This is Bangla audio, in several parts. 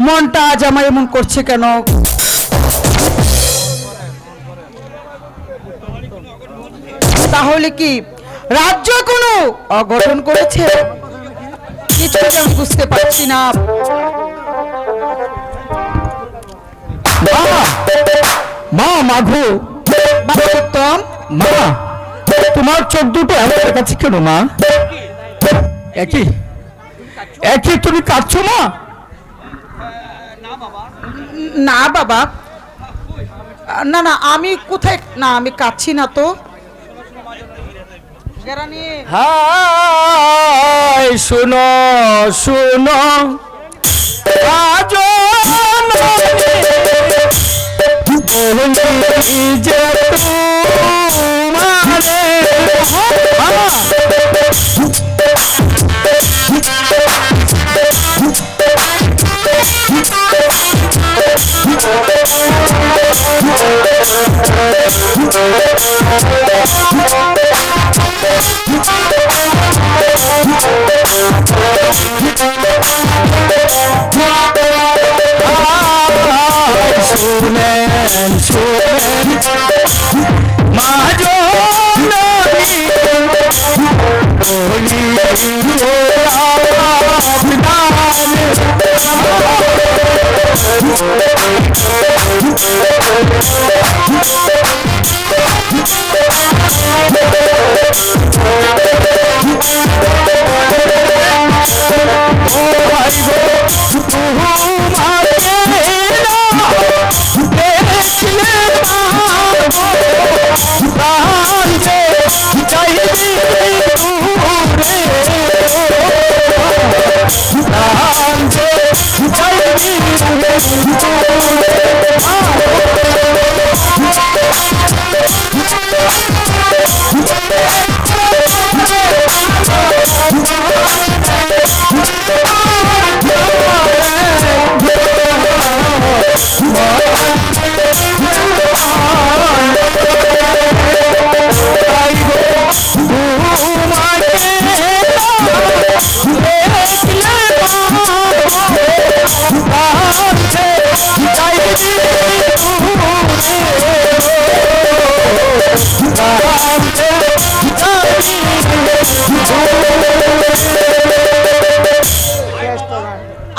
মনটা আজ আমার এমন করছে কেন? তাহলে কি রাজ্য কোনো অঘটন করেছে? কিছুই আমি বুঝতে পারছি না। মা মাঘু, উত্তম, মা তোমার চোখ দুটো আমার কাছে কেন মা? একই একই তুমি কাঁদছো মা? না বাবা, না না, আমি কোথায়, না আমি কাঁদছি না তো। হাই শুনো শুনো আজ যে তোমারে শুনেন শুনেন মাঝো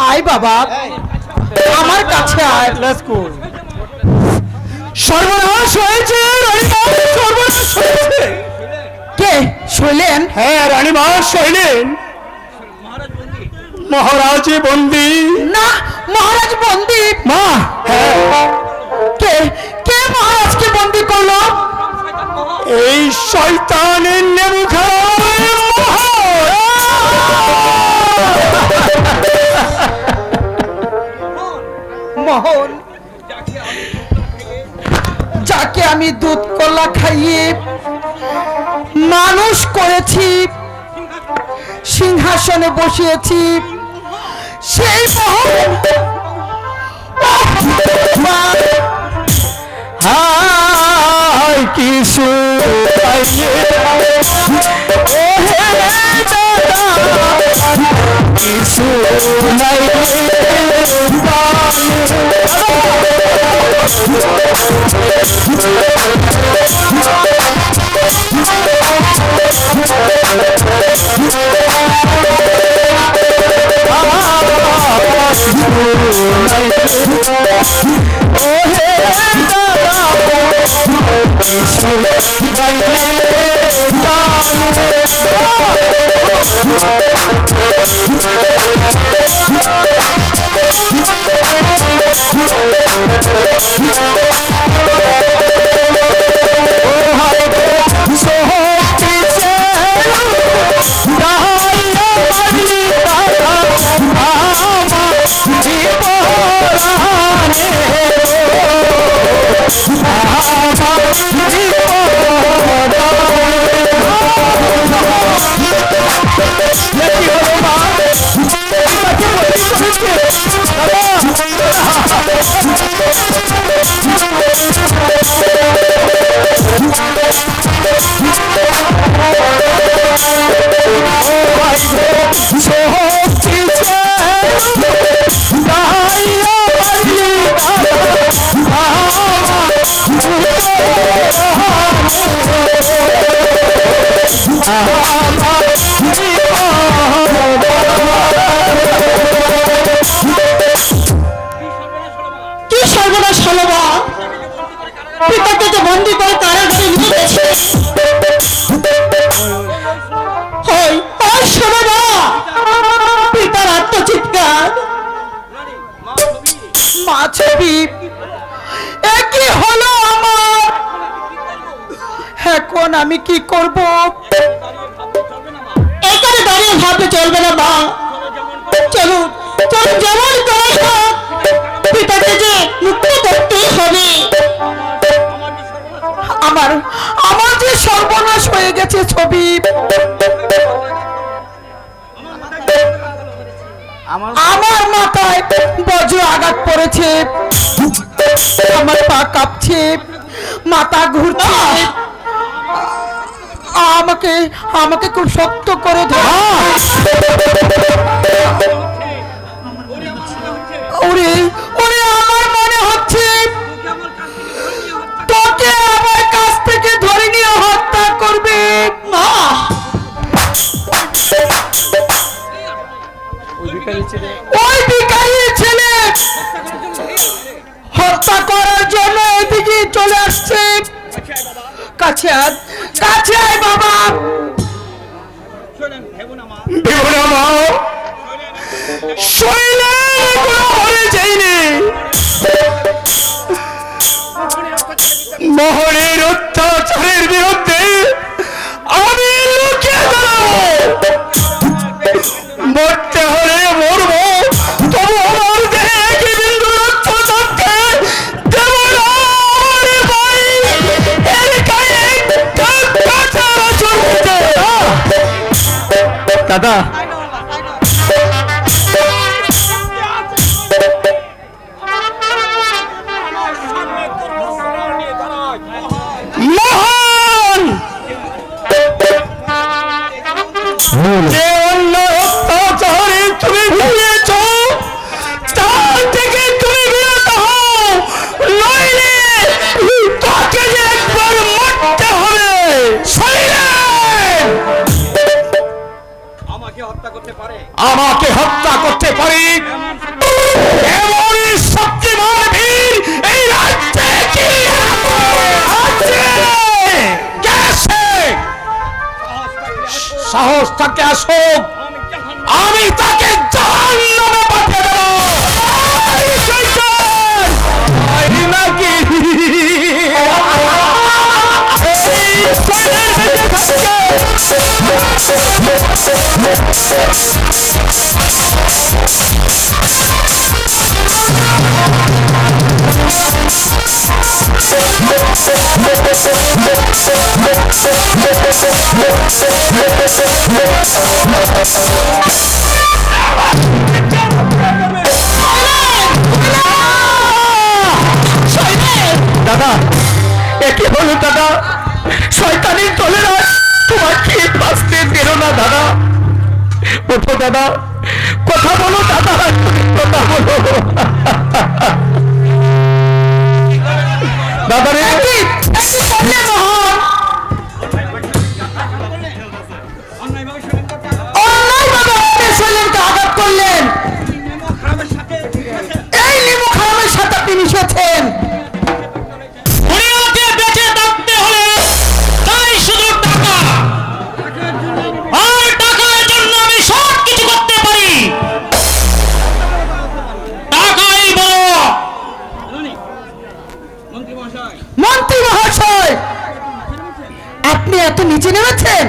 আয় বাবা, আমার কাছে আয়। সর্বনাশ হয়েছে সর্বনাশ হয়েছে। কে শৈলেন? হ্যাঁ রানীমা শৈলেন, মহারাজ বন্দী। না, মহারাজ বন্দী? মা হ্যাঁ, কে কে মহারাজকে বন্দী করলো? এই শয়তানের নেমু মোহন, যাকে আমি দুধ কলা খাইয়ে মানুষ করেছি, সিংহাসনে বসিয়েছি, সেই মোহন হায় কিছু কিছু নাই Oh, কি সর্বনাশ হলো মা, পিতাকে তো বন্দি করে কারাগারে নিয়ে গেছে। শোনো না, পিতার আত্মচিৎকার। মা ছবি একই হলো আমার, এখন আমি কি করব? এখানে দাঁড়িয়ে ভাবলে চলবে না মা, চলুন চলুন, যেমন করে হোক পিতাকে যে মুক্ত করতেই হবে। আমার আমার যে সর্বনাশ হয়ে গেছে ছবি, আমার মাথায় বজ্র আঘাত পড়েছে, আমার পা কাঁপছে, মাথা ঘুরছে, আমাকে আমাকে খুব শক্ত করে ধরে। ওরে ওরে, আমার মনে হচ্ছে তোকে আমার কাছ থেকে ধরে নিয়ে হত্যা করবে। মা, ওই ভিখারির ছেলে হত্যা করার জন্য এদিকে চলে আসছে। কাছে আয়, কাছে আয় বাবা। মোহনের অত্যাচারের বিরুদ্ধে আমি লুকিয়ে দাঁড়াবো, মরতে হলে মরবো, তবু আমার দেহে একই বিন্দু রক্ত থাকতে দেব না। আমার ভাই এর গায়ে কাঁটা চলছে। দাদা, মহান যে অন্য অত্যাচারে তুমি ভুলেছ, তার থেকে তুমি বিরত হও, নইলে তোকে যে একবার মরতে হবে। আমাকে হত্যা করতে পারে এমন শক্তিমান বীর এই রাজ্যে কি আছে? সাহস থাকে আসুক, আমি তাকে জাহান্নামে পাঠিয়ে দেব। নাকি দাদা, একে বলো দাদা, শয়তানির দলেরা তোমার কি বাঁচতে দিল না দাদা। ওঠো দাদা, কথা বলো দাদা, কথা বলো দাদা রে। আঘাত করলেন, এই নিমু খারামের সাথে আপনি মিশেছেন। বেঁচে থাকতে হলে তাই শুধু টাকা, আর টাকার জন্য আমি সব কিছু করতে পারি। টাকাই বড়। মন্ত্রী মহাশয়, আপনি এত নিচে নেমেছেন?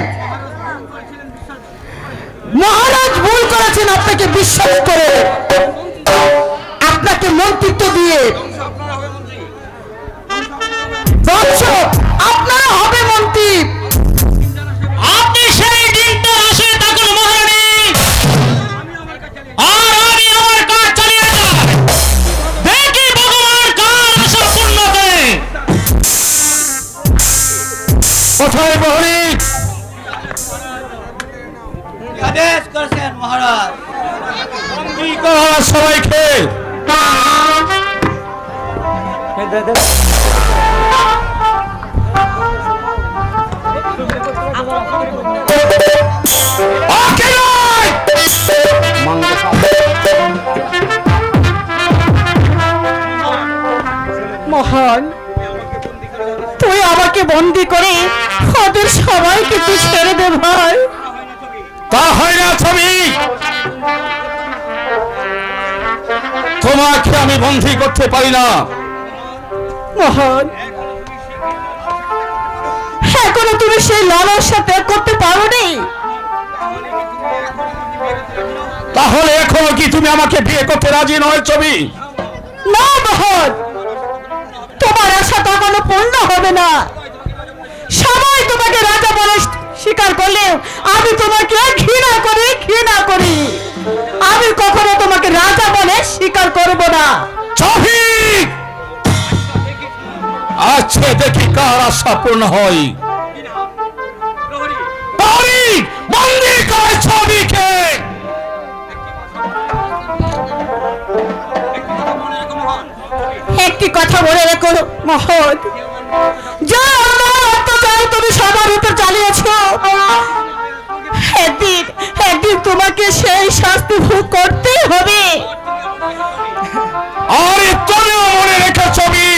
মহারাজ ভুল করেছেন আপনাকে বিশ্বাস করে, আপনাকে মন্ত্রিত্ব দিয়ে। বৎস, আপনারা হবে মন্ত্রী। আপনি সেই দিনটা আসে থাকুন মহারানী, আর আমি আমার কাজ চালিয়ে যাই। দেখি ভগবান কার আশা পূর্ণ করে। কোথায় প্রহরী? আদেশ করছেন মহারাজ। কি করা সবাইকে? আমাকে বন্দি করে ওদের সবাইকে তুই ছেড়ে দে ভাই। তা হয় না ছবি, তোমাকে আমি বন্দী করতে পারি না। মোহন, এখনো তুমি সেই লালার সাথে করতে পারোনি? তাহলে এখনো কি তুমি আমাকে বিয়ে করতে রাজি নয় ছবি? না মোহন, তোমার আশা কখনো পূর্ণ হবে না। সবাই তোমাকে রাজা বলে স্বীকার করলেও আমি তোমাকে ঘৃণা করি। আমি কখনো তোমাকে রাজা বলে স্বীকার করব না। ছবি, আজকে দেখি কার আশা পূর্ণ হয়। বন্দি করে ছবিকে। একটি কথা বলে রেখো মোহন, যা অত্যাচার তুমি সবার উপর চালিয়েছ, একদিন তোমাকে সেই শাস্তি ভোগ করতেই হবে। আরে তুমিও মনে রেখে ছবি,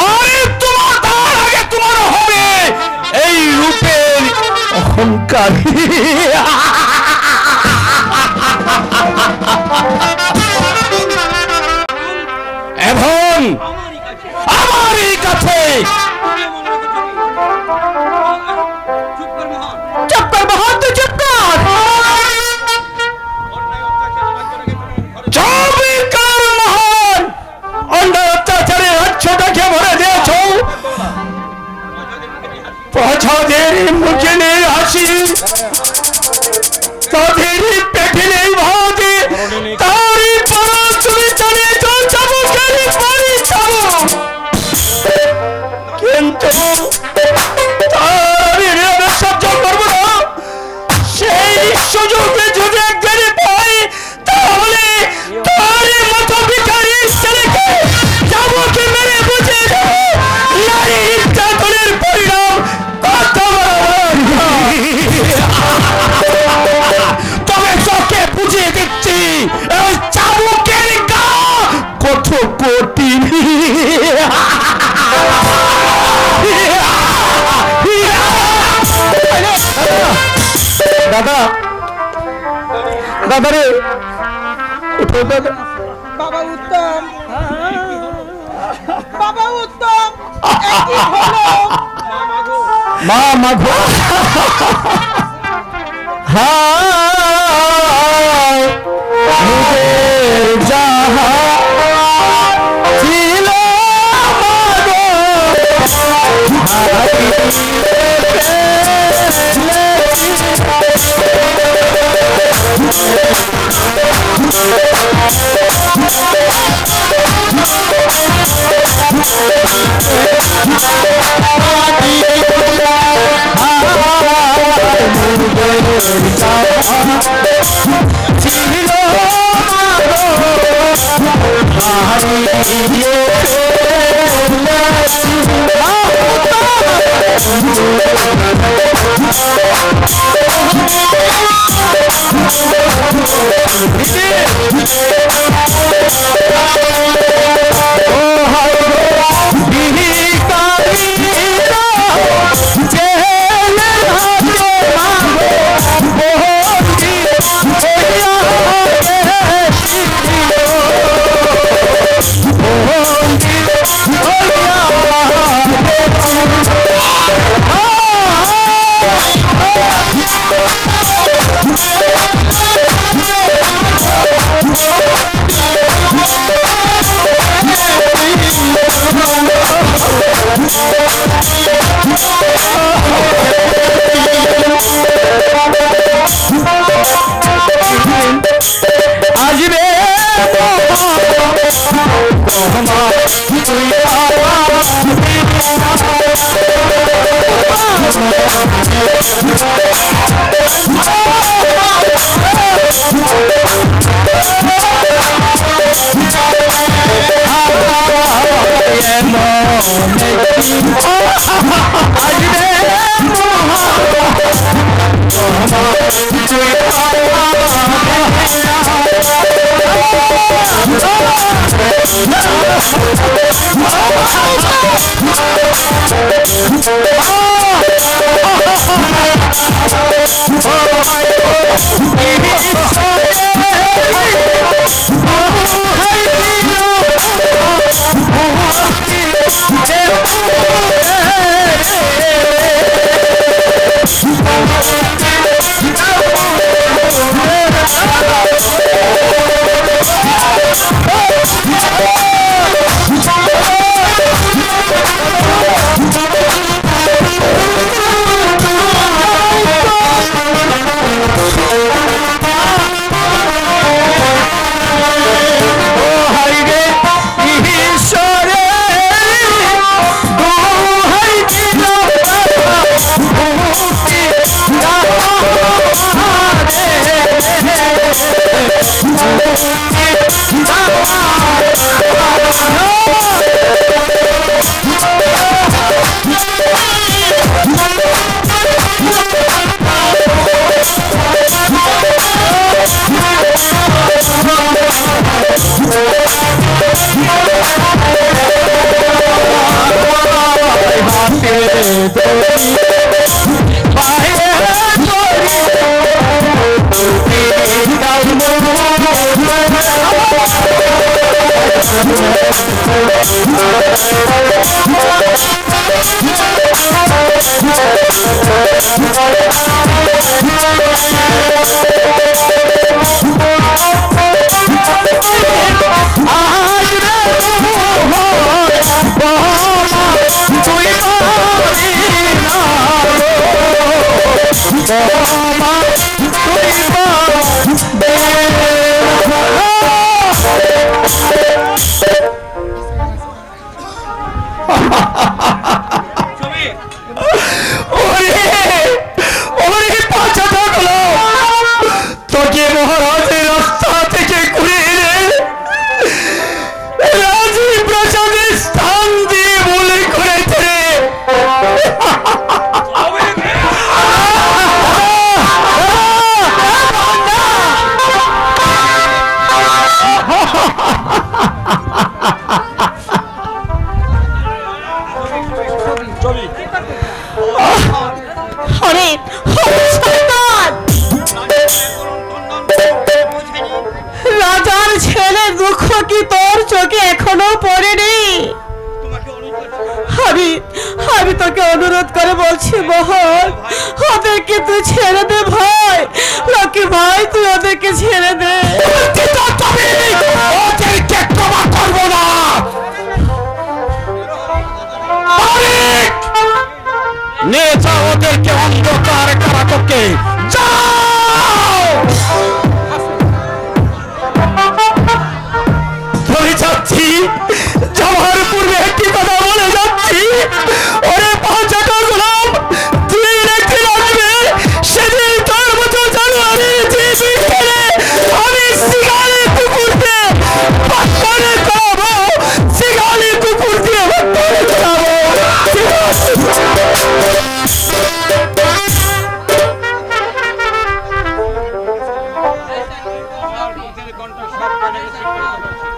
আরে তোমার তার আগে তোমার হবে এই রূপের অহংকার। এবং আমারই কাছে চুপ কর মোহন, তুই চুপ কর। চবিকার মহান অন্যায় অত্যাচারে রাজ্যটাকে ভরে দিয়েছ। প্রজাদের মুখে নেই হাসি, তাদের পেটে নেই ভাত, তারই পর তুমি চালিয়েছ চাবুকের বাড়ি চাবুক। কিন্তু তার আমি সহ্য করবো না। সেই সুযোগে যদি একজন পাই, তাহলে তার মতো ভিখারি ছেলেকে চাবুকে মেরে বুঝে দেব নারী নির্যাতনের পরিণাম কত বড়। তবে চোখে বুঝিয়ে দিচ্ছি ওই চাবুকের গা কত কঠিন। দাদা, দাদা রে, উঠো দাদা। বাবা উত্তম, বাবা উত্তম, কি হলো? মা মাগো, হায় মুদের যাহা ছিল মাগো, Oh,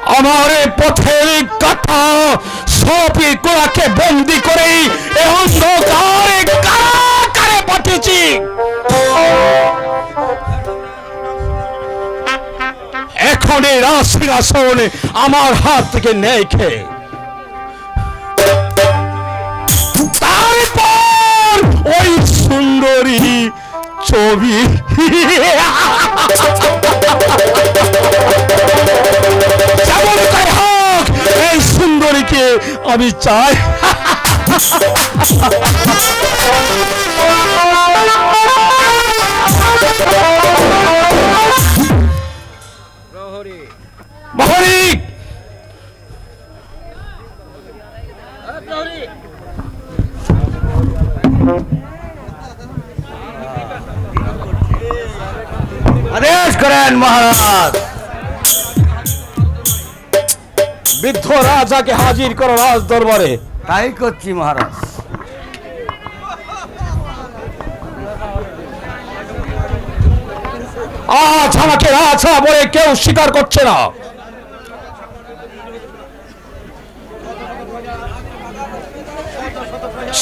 हमारे पथेर कथा सपी कोलाके बंदी करे ए अंधकारे कारागारे पाठिয়েছি এখন এই রাজসিংহাসন আমার হাত থেকে নেই খেয়ে তারপর ওই সুন্দরী ছবি যেমন করে হোক এই সুন্দরীকে আমি চাই প্রহরী आदेश करें महाराज বৃদ্ধ রাজাকে হাজির করো রাজ দরবারে তাই করছি মহারাজ আজ আমাকে রাজা বলে কেউ স্বীকার করছে না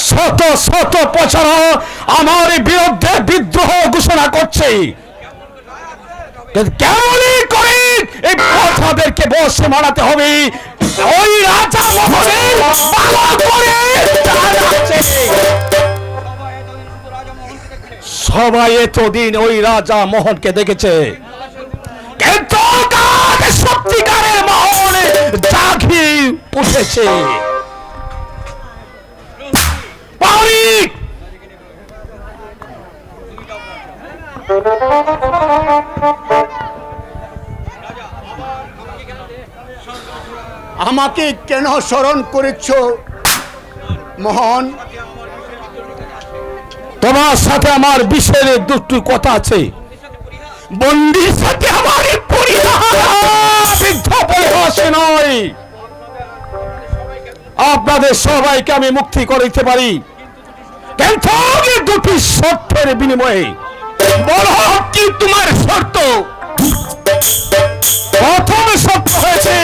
শত শত প্রচারক আমার বিরুদ্ধে বিদ্রোহ ঘোষণা করছে। কেমনই করে এই প্রথাদেরকে বসে মারাতে হবে। ওই রাজা মোহনের ভালো করে সবাই এতদিন ওই রাজা মোহনকে দেখেছে, কিন্তু সত্যিকারের মোহন জাগি উঠেছে। আমাকে কেন স্মরণ করেছ মোহন? তোমার সাথে আমার বিশেষ দুটি কথা আছে। বন্দির সাথে আমার পরিহাস নয়, আপনাদের সবাইকে আমি মুক্তি করিতে পারি, কিন্তু দুটি শর্তের বিনিময়ে। বলো কি তোমার শর্ত? প্রথম শর্ত হয়েছে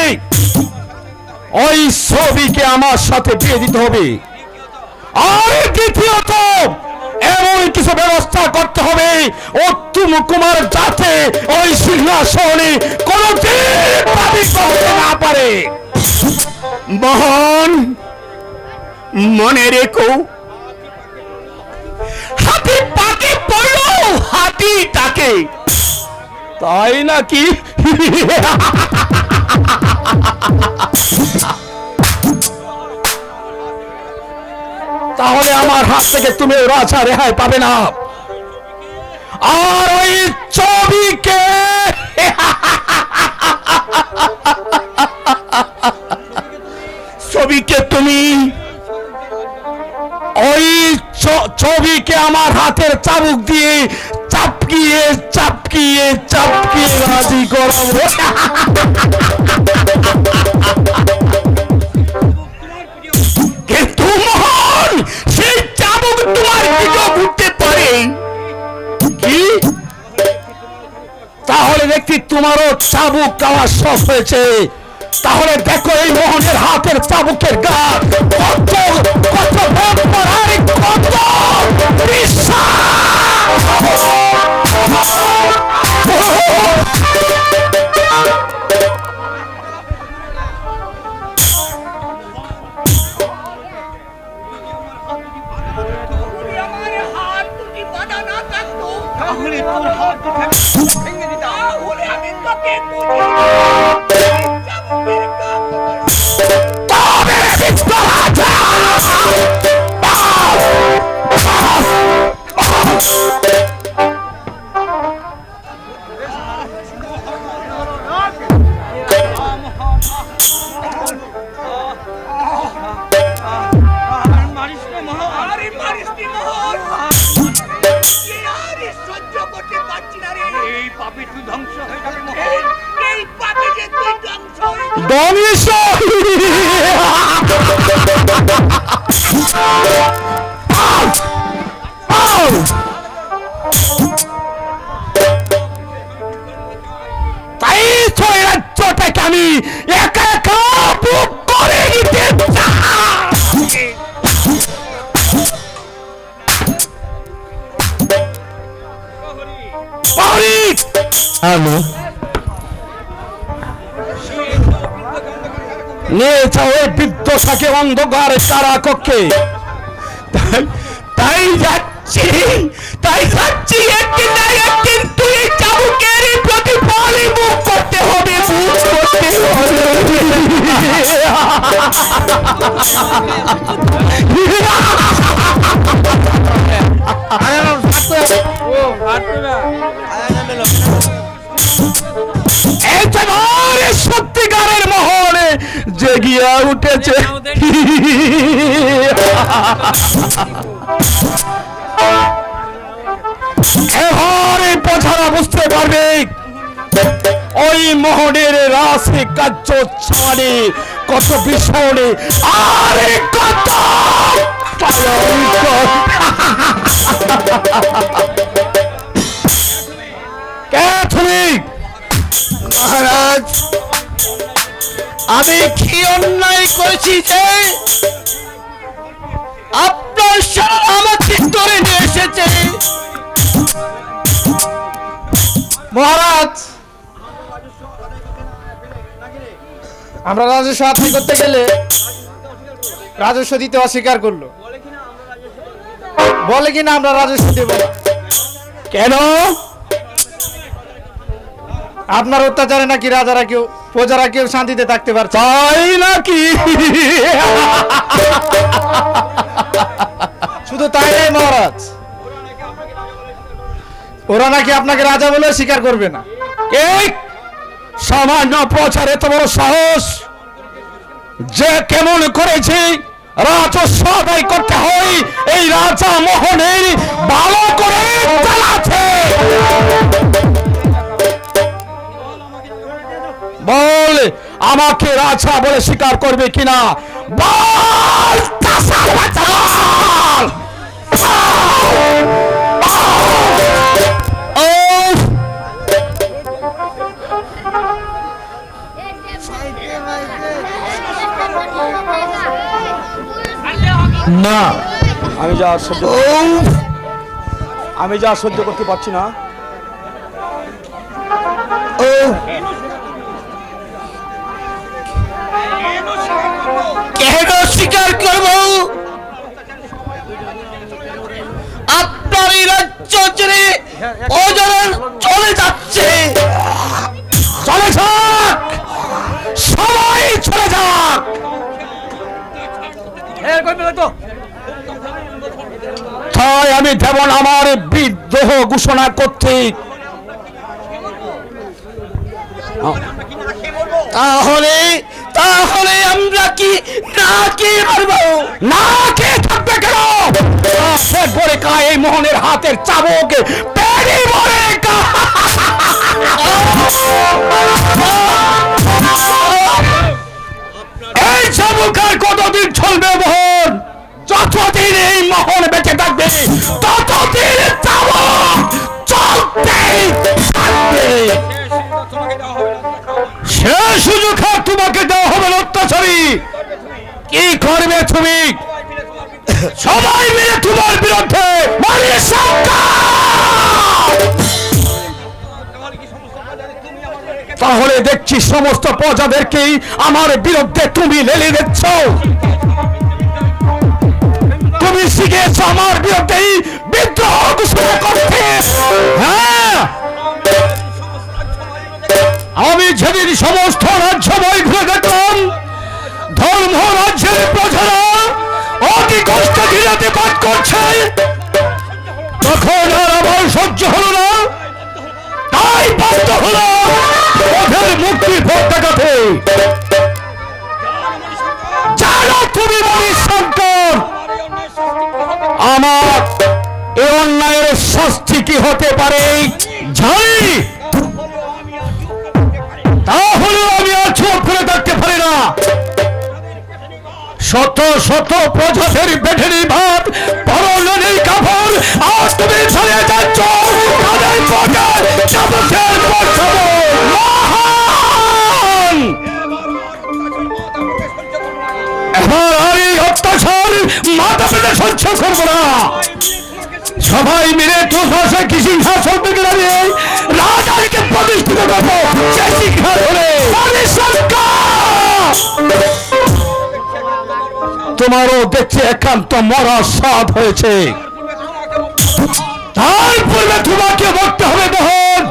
ওই ছবিকে আমার সাথে বিয়ে দিতে হবে, আর দ্বিতীয়ত এমন কিছু ব্যবস্থা করতে হবে উত্তম কুমার যাতে ওই সিংহাসনে কোনদিন দাবি করতে না পারে। মোহন, মনে রেখো, হাতি পাকে পড়লো হাতি তাকে। তাই নাকি? তাহলে আমার হাত থেকে তুমি রাজা রেহাই পাবে না। আর ওই ছবিকে তুমি ওই ছবিকে আমার হাতের চাবুক দিয়ে চাপকিয়ে চাপকিয়ে চাপকিয়ে রাজি করাবো। কিন্তু মোহন, সেই চাবুক তোমার দিকেও ঘুরতে পারে। কি? তাহলে দেখি তোমারও চাবুক খাওয়ার শখ হয়েছে। তাহলে দেখো এই মোহনের হাতের চাবুকের গা কত কত কত তাই তো এই রাজ্যটাকে আমি একা একা বুক করে নিতে চাই। নিয়ে যাও ওই বিদ্যুষাকে অন্ধকার কারা কক্ষে। তাই যাচ্ছি, তাই যাচ্ছি। একদিন না একদিন তুই চাবুকের প্রতিফলই মুখ করতে হবে, মুখ করতে হবে। সত্যিকারের মোহনে জেগিয়া উঠেছে। এবারে প্রজারা বুঝতে পারবে ওই মোহনের রাশি কার্য ছাড়ে কত বিষয়ে আরে কত ক্যাথলিক মহারাজ, আমি কি অন্যায় করেছি যে আপনার এসেছে। মহারাজ, আমরা রাজস্ব আদায় করতে গেলে রাজস্ব দিতে অস্বীকার করলো। বলে কিনা আমরা রাজস্ব দেব না। কেন? আপনার অত্যাচারে নাকি রাজারা কেউ প্রজারা কেউ শান্তিতে থাকতে পারছে। তাই নাকি? শুধু তাই নয় মহারাজ, ওরা নাকি আপনাকে রাজা বলে স্বীকার করবে না। এই সামান্য প্রচারে তো বড় সাহস! যে কেমন করেছে রাজস্ব আদায় করতে হয় এই রাজা মোহনের ভালো করে চালাচ্ছে। বল আমাকে রাজা বলে স্বীকার করবে কিনা? বল তাসার বাচ্চা বল! না, আমি যা সহ্য করতে পারছি না। কেন স্বীকার করব? আপনার এই রাজ্য ছেড়ে অজানা চলে যাচ্ছে। চলে যাক, সবাই চলে যাক। তাই আমি দেবন আমার বিদ্রোহ ঘোষণা করতে। তাহলে তাহলে আমরা কি না কে পারবো? না কে থাকবে কেন? পরে কা এই মোহনের হাতের চাবুক পেড়ে মরে কা। এই চাবুক আর কতদিন চলবে মোহন? যতদিন এই মোহন বেঁচে থাকবে ততদিন চাবুক চলতেই থাকবে। সে সুযোগ আর তোমাকে দেওয়া হবে না অত্যাচারী। কি করবে তুমি? সবাই মিলে তোমার বিরুদ্ধে তাহলে দেখছি সমস্ত প্রজাদেরকেই আমার বিরুদ্ধে তুমি লেলে দিচ্ছ। তুমি শিখেছ আমার বিরুদ্ধেই বিদ্রোহ ঘোষণা করতে। হ্যাঁ, আমি যেদিন সমস্ত রাজ্যময় ঘুরে দেখলাম ধর্ম রাজ্যের প্রজারা অতি কষ্ট ধীরে পাঠ করছে, তখন আর আমার সহ্য হলো না। তাই বাধ্য হলো ওদের মুক্তির পথ দেখাতে। জানো তুমি মণিশঙ্কর, আমার এই অন্যায়ের শাস্তি কি হতে পারে জানি। তাহলে আমি আর চোখ ফেলে থাকতে পারি না। শত শত প্রজাদের বেঠেনি ভাত পরনের কাপড় আজ তুমি ছড়িয়ে যাচ্ছ তাদের পকেট চাবুকের পর মহান। এবার আর এই অত্যাচার মাথা পেতে সহ্য করবো না। সবাই মিলে তোষে কি সিংহাসন থেকে দাঁড়িয়ে রাজাকে প্রতিষ্ঠিত করবো। যে শিক্ষা ধরে তোমারও দেখছে একান্ত মরা স্বাদ হয়েছে। তার পূর্বে তোমাকে বলতে হবে মোহন।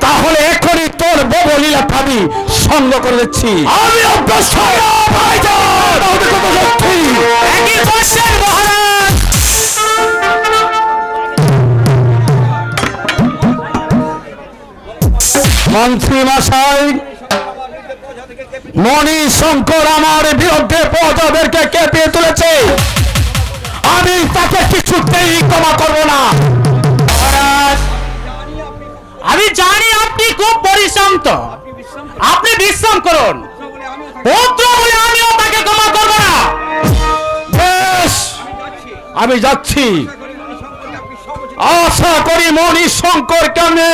তাহলে এখনই তোর ববলীলা আমি সঙ্গ করে দিচ্ছি। আমি অগ্রসর মহারাজ। মন্ত্রী মশাই, মণিশঙ্কর আমার বিরুদ্ধে প্রজাদেরকে কেঁপিয়ে তুলেছে। আমি তাকে কিছুতেই ক্ষমা করব না। আমি জানি আপনি খুব পরিশ্রান্ত, আপনি বিশ্রাম করুন। পুত্র বলে আমিও তাকে ক্ষমা করব না। বেশ, আমি যাচ্ছি। আশা করি মণিশঙ্করকে আমি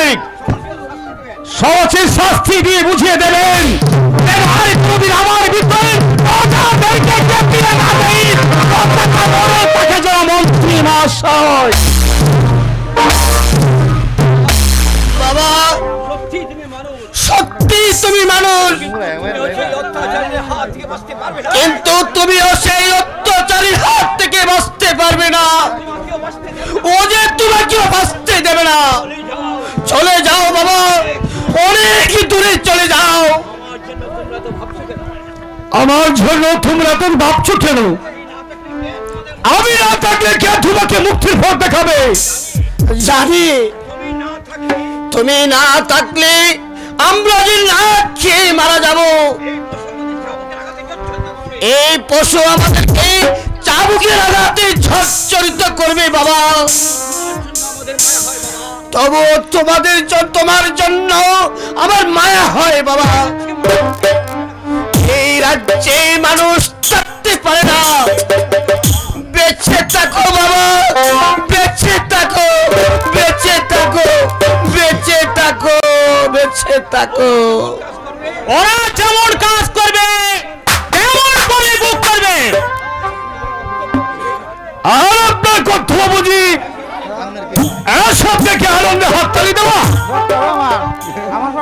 সহজে শাস্তি দিয়ে বুঝিয়ে দেবেন। আমার ভিতরে তাকে যেন মন্ত্রী মাস আমার জন্য তোমরা তো ভাবছো কেন? আমি না থাকলে কে তোমাকে মুক্তির পথ দেখাবে? জানি তুমি না থাকলে আমরা যে না খেয়ে মারা যাব। এই পশু আমাদেরকে চাবুকের আঘাতে ঝরঝরিত করবে বাবা। তবু তোমার জন্য আমার মায়া হয় বাবা। এই রাজ্যে মানুষ থাকতে পারে না। বেঁচে থাকো বাবা, বেঁচে থাকো, বেঁচে থাকো, বেঁচে থাকো, বেঁচে থাকো। ওরা যেমন কাজ করবে তেমন বলি বুক করবে। আর আপনার কর্তব্য বুঝি এসব দেখে আনন্দে হাততালি দেওয়া?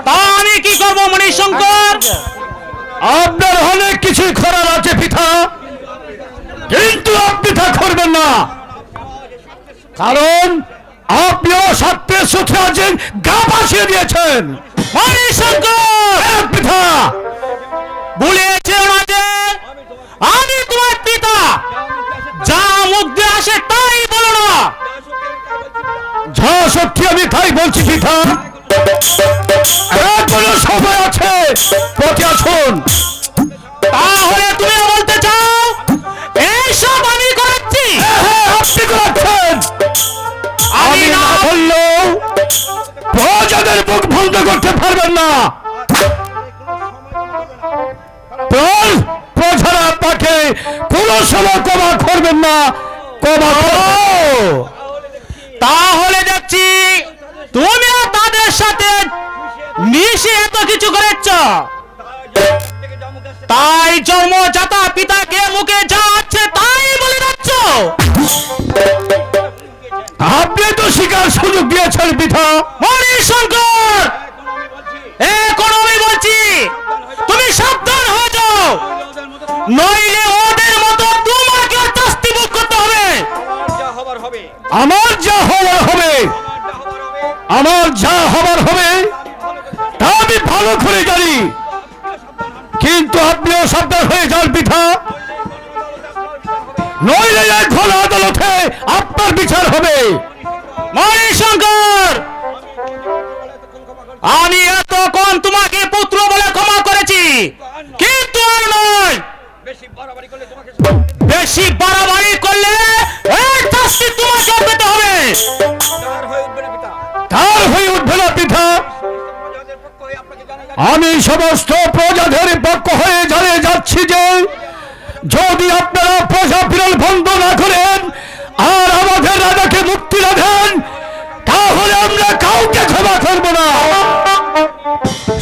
তা আমি কি করবো মণিশঙ্কর? আপনার অনেক কিছুই করার আছে পিতা, কিন্তু আপনি তা করবেন না। কারণ আপনিও সত্যের সুখে আছেন, গা ভাসিয়ে দিয়েছেন। মণিশঙ্কর পিতা বলেছে ওনাকে আমি তোমার পিতা, যা মুখ দিয়ে আসে তাই বলো না। যা সত্যি আমি তাই বলছি পিতা। এখনো সময় আছে, পথে আসুন। তাহলে তুমি বলতে চাও এইসব আমি করাচ্ছি? আপনি করাচ্ছেন। আমি না বললেও প্রজাদের মুখ বন্ধ করতে পারবেন না। প্রজারা আপনাকে কোন সময় ক্ষমা করবেন না। ক্ষমা তাহলে দেখছি তুমিও তাদের সাথে মিশে এত কিছু করেছ, তাই জন্মজাতা পিতাকে মুখে যা আছে তাই বলে যাচ্ছ। আপনি তো শিকার সুযোগ দিয়েছেন পিতা। মণিশঙ্কর এখন আমি বলছি তুমি সাবধান হয়ে যাও, নইলে ওদের মতো তোমাকে শাস্তি ভোগ করতে হবে। আমার যা হওয়ার হবে, আমার যা হবার হবে তা আমি ভালো করে জানি, কিন্তু আপনিও সাবধান হয়ে যান পিতা, নইলে এখন আদালতে আপনার বিচার হবে। মণিশঙ্কর আমি এতক্ষণ তোমাকে পুত্র বলে ক্ষমা করেছি, কিন্তু আর নয়। বেশি বাড়াবাড়ি করলে এর শাস্তি তোমাকে পেতে হবে। তার হয়ে উঠবে না পিতা। আমি সমস্ত প্রজাদের পক্ষ হয়ে জানিয়ে যাচ্ছি যে যদি আপনারা প্রজা পীড়ন বন্ধ না করেন আর আমাদের রাজাকে মুক্তি না দেন, তাহলে আমরা কাউকে ক্ষমা করব না।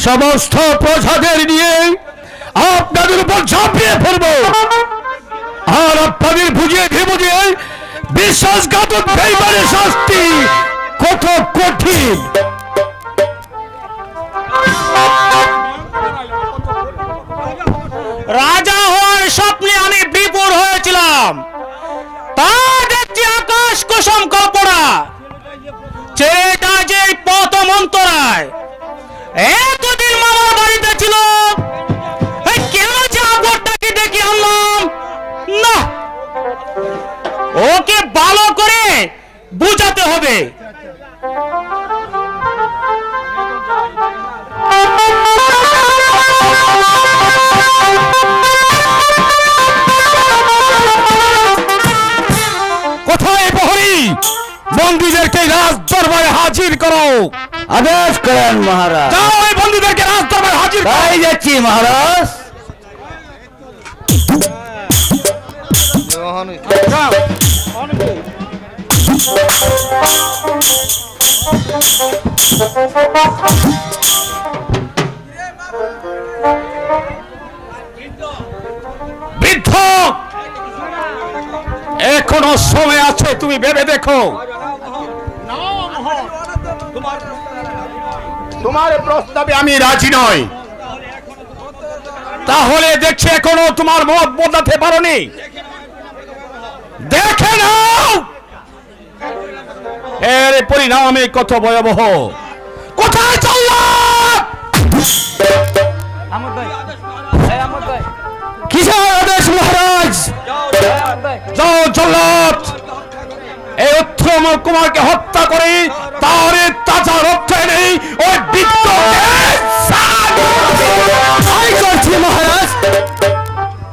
সমস্ত প্রজাদের নিয়ে আপনাদের উপর ঝাঁপিয়ে পড়ব, আর আপনাদের বুঝিয়ে বুঝিয়ে বিশ্বাসঘাতক বেঈমানের শাস্তি কত কঠিন। রাজা হওয়ার স্বপ্নে আমি বিপুর হয়েছিলাম, তা দেখছি আকাশ কুসুম কল্পনা। ছেলেটা যে প্রথম অন্তরায় এতদিন মামার বাড়িতে ছিল, কেন যে আবরটাকে ডেকে আনলাম না, ওকে ভালো করে বুঝাতে হবে। কোথায় প্রহরী? বন্দীদেরকে রাজ দরবারে হাজির করো। আদেশ করেন মহারাজ। যাও এই বন্দীদেরকে রাজ দরবারে হাজির করো। তাই যাচ্ছি মহারাজ। বৃদ্ধ, এখনো সময় আছে, তুমি ভেবে দেখো। তোমার প্রস্তাবে আমি রাজি নই। তাহলে দেখছি এখনো তোমার মত বদলাতে পারোনি। দেখে নাও এর পরিণামে কত ভয়াবহ। কোথায় চললাম? কিসের আদেশ মহারাজ? যাও জল্লাদ, এই উত্তম কুমারকে হত্যা করে তার তাজা রক্ষা নেই ওই করছি মহারাজ।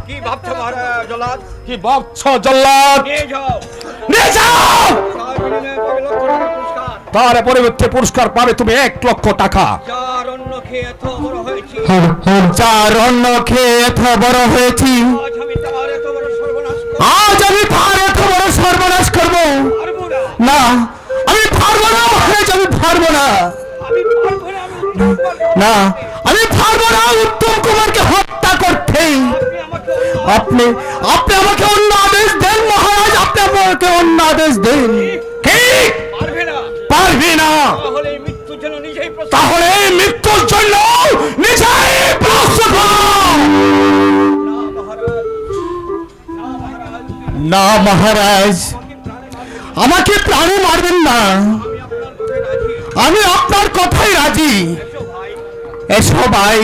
কি ভাবছো মহারাজ জল্লাদ? কি ভাবছো জল্লাদ? নিয়ে যাও। নিয়ে যাও। তার বিনিময়ে পাবে লক্ষ টাকা পুরস্কার। তার পরিবর্তে পুরস্কার পাবে তুমি 1 লক্ষ টাকা। যার অন্ন খেয়ে এত বড় হয়েছি, যার অন্ন খেয়ে এত বড় হয়েছি, আজ আমি তার এত বড় সর্বনাশ করব। আজ আমি তার এত বড় সর্বনাশ করব পারবো না, না। আমি পারবো না মহারাজ, আমি পারবো না। আমি পারবো না, আমি উত্তম কুমারকে না, আমি পারবো না উত্তম কুমারকে হত্যা করতে। আপনি আমাকে আপনি আমাকে অন্য আদেশ দেন মহারাজ, আপনি আমাকে অন্য আদেশ দেন। কি পারবে না, পারবি না? তাহলে এই মৃত্যুর জন্য নিজেই প্রস্তুত। তাহলে এই মৃত্যুর জন্য নিজেই প্রস্তুত হও। না মহারাজ, আমাকে প্রাণে মারবেন না, আমি আপনার কথাই রাজি। এসো ভাই।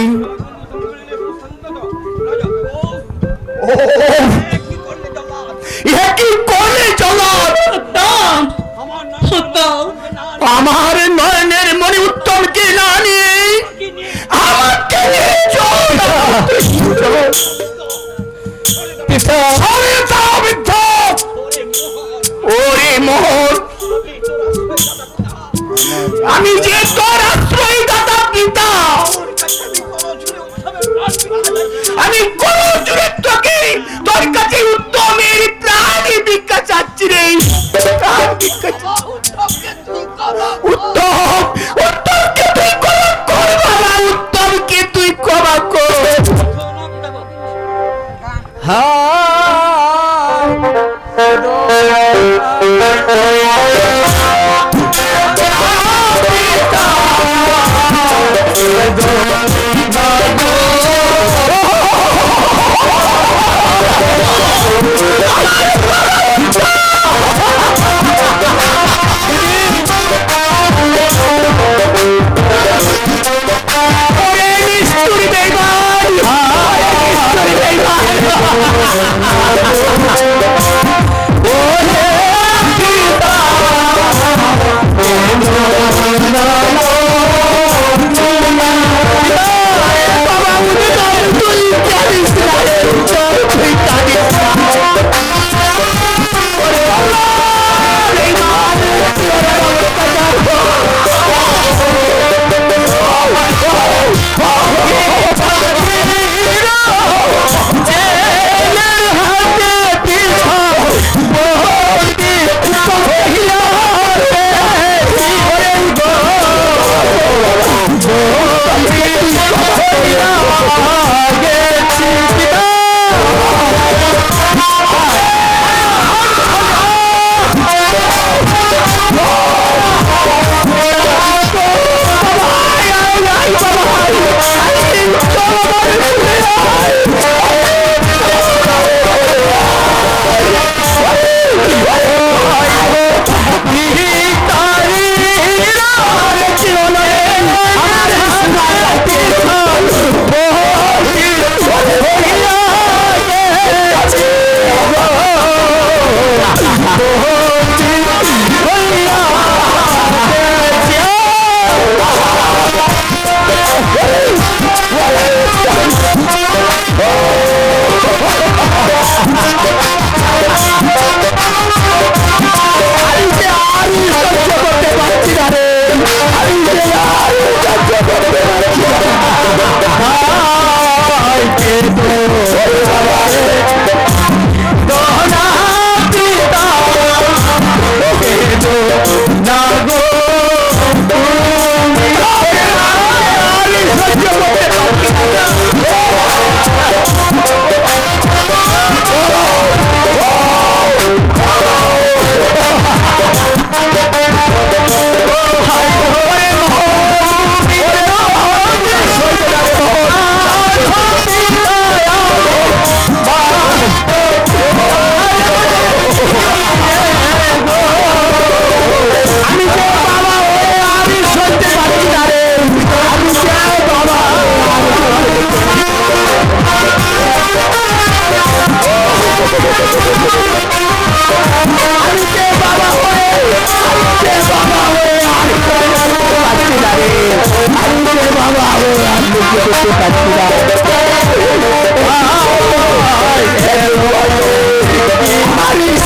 কি করলে জল্লাদ? আমার নয়নের মণি উত্তমকে না নিয়ে আমাকে নিয়ে চল। ওরে মোহন, আমি যে তোর আশ্রয় দাতা পিতা, আমি কোন জুড়ে তোকে তোর কাছে উত্তমের প্রাণী ভিক্ষা চাচ্ছি রে। উত্তম, উত্তমকে তুই ক্ষমা কর বাবা, উত্তমকে তুই ক্ষমা কর।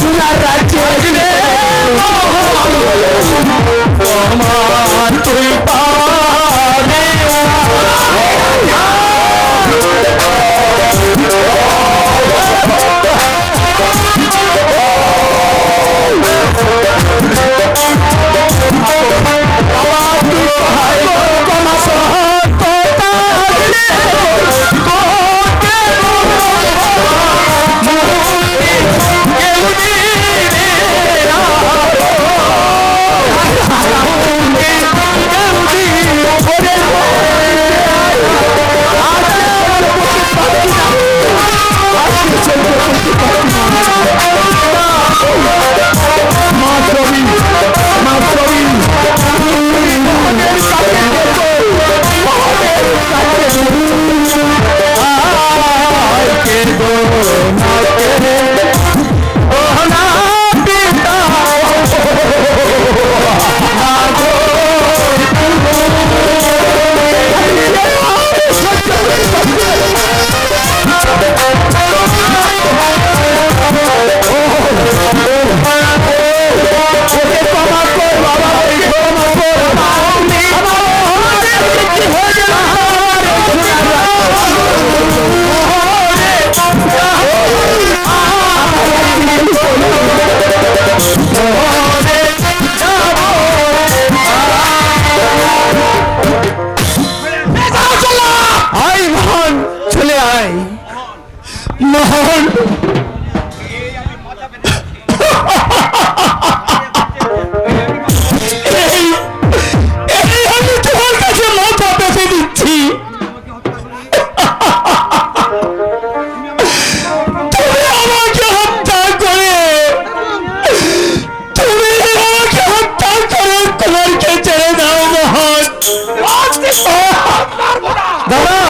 সোনার রাজ্যে আমার তুই পা